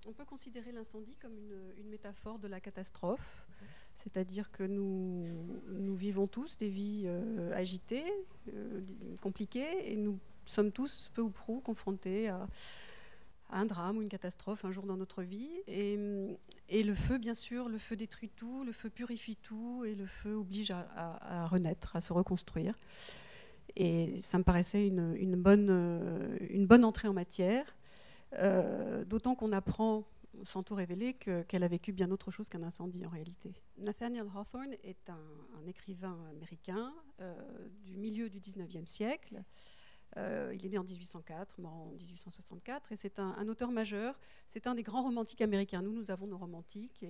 On peut considérer l'incendie comme une métaphore de la catastrophe, c'est-à-dire que nous vivons tous des vies agitées, compliquées, et nous sommes tous peu ou prou confrontés à un drame ou une catastrophe un jour dans notre vie. Et le feu, bien sûr, le feu détruit tout, le feu purifie tout, et le feu oblige à renaître, à se reconstruire. Et ça me paraissait une bonne entrée en matière. D'autant qu'on apprend, sans tout révéler, qu'elle a vécu bien autre chose qu'un incendie en réalité. Nathaniel Hawthorne est un écrivain américain du milieu du 19e siècle. Il est né en 1804, mort en 1864, et c'est un auteur majeur. C'est un des grands romantiques américains. Nous avons nos romantiques,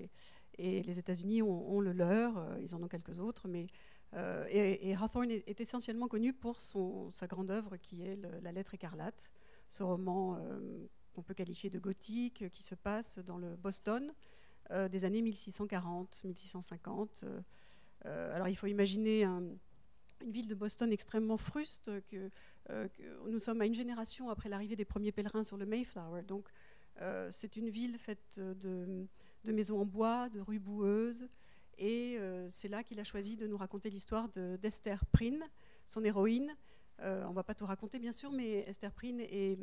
et les États-Unis ont le leur. Ils en ont quelques autres, mais et Hawthorne est essentiellement connu pour sa grande œuvre qui est La Lettre écarlate, ce roman qu'on peut qualifier de gothique, qui se passe dans le Boston des années 1640-1650. Alors il faut imaginer une ville de Boston extrêmement fruste, que nous sommes à une génération après l'arrivée des premiers pèlerins sur le Mayflower. Donc c'est une ville faite de maisons en bois, de rues boueuses, et c'est là qu'il a choisi de nous raconter l'histoire d'Esther Prynne, son héroïne. On ne va pas tout raconter, bien sûr, mais Esther Prynne est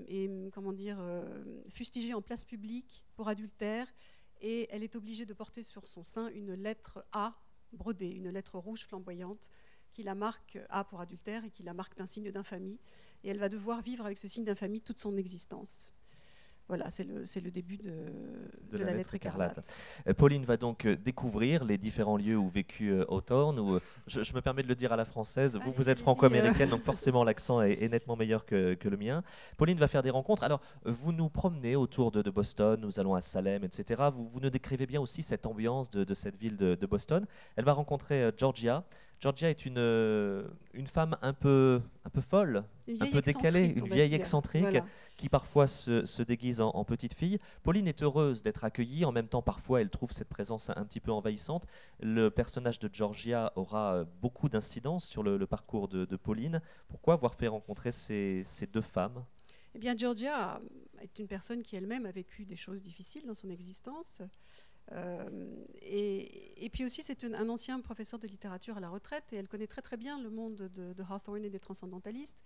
fustigée en place publique pour adultère, et elle est obligée de porter sur son sein une lettre A brodée, une lettre rouge flamboyante, qui la marque A pour adultère et qui la marque d'un signe d'infamie. Et elle va devoir vivre avec ce signe d'infamie toute son existence. Voilà, c'est le début de la lettre écarlate. Pauline va donc découvrir les différents lieux où vécut Hawthorne. Je me permets de le dire à la française, vous êtes franco-américaine, donc forcément l'accent est nettement meilleur que le mien. Pauline va faire des rencontres. Alors, vous nous promenez autour de Boston, nous allons à Salem, etc. Vous nous décrivez bien aussi cette ambiance de cette ville de Boston. Elle va rencontrer Georgia. Georgia est une femme un peu folle, un peu décalée, une vieille excentrique, voilà, qui parfois se déguise en petite fille. Pauline est heureuse d'être accueillie, en même temps parfois elle trouve cette présence un petit peu envahissante. Le personnage de Georgia aura beaucoup d'incidence sur le parcours de Pauline. Pourquoi avoir fait rencontrer ces deux femmes ? Eh bien, Georgia est une personne qui elle-même a vécu des choses difficiles dans son existence. Et puis aussi, c'est un ancien professeur de littérature à la retraite, et elle connaît très très bien le monde de Hawthorne et des transcendantalistes,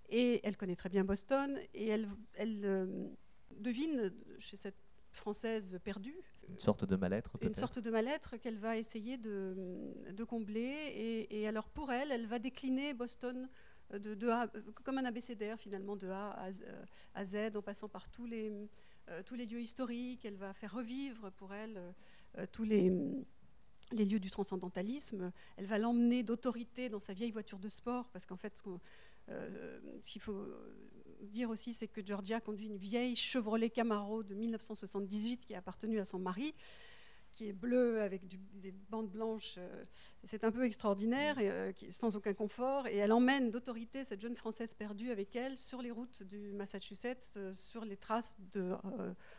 et elle connaît très bien Boston, et elle devine chez cette Française perdue une sorte de mal-être, peut-être. Une sorte de mal-être qu'elle va essayer de combler, et alors pour elle, elle va décliner Boston comme un abécédaire finalement, de A à Z, en passant par tous les lieux historiques. Elle va faire revivre pour elle tous les lieux du transcendantalisme. Elle va l'emmener d'autorité dans sa vieille voiture de sport, parce qu'en fait, ce qu'il faut dire aussi, c'est que Georgia conduit une vieille Chevrolet Camaro de 1978 qui a appartenu à son mari, qui est bleu avec des bandes blanches. C'est un peu extraordinaire, sans aucun confort. Et elle emmène d'autorité cette jeune Française perdue avec elle sur les routes du Massachusetts, sur les traces de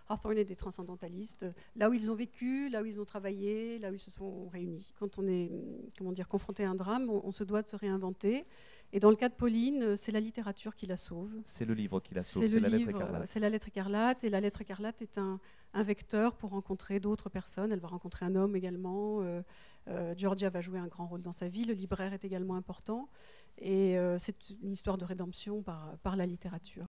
Hawthorne et des transcendantalistes, là où ils ont vécu, là où ils ont travaillé, là où ils se sont réunis. Quand on est confronté à un drame, on se doit de se réinventer. Et dans le cas de Pauline, c'est la littérature qui la sauve. C'est le livre qui la sauve, c'est La Lettre écarlate. C'est La Lettre écarlate, et La Lettre écarlate est un vecteur pour rencontrer d'autres personnes. Elle va rencontrer un homme également. Georgia va jouer un grand rôle dans sa vie. Le libraire est également important. Et c'est une histoire de rédemption par la littérature.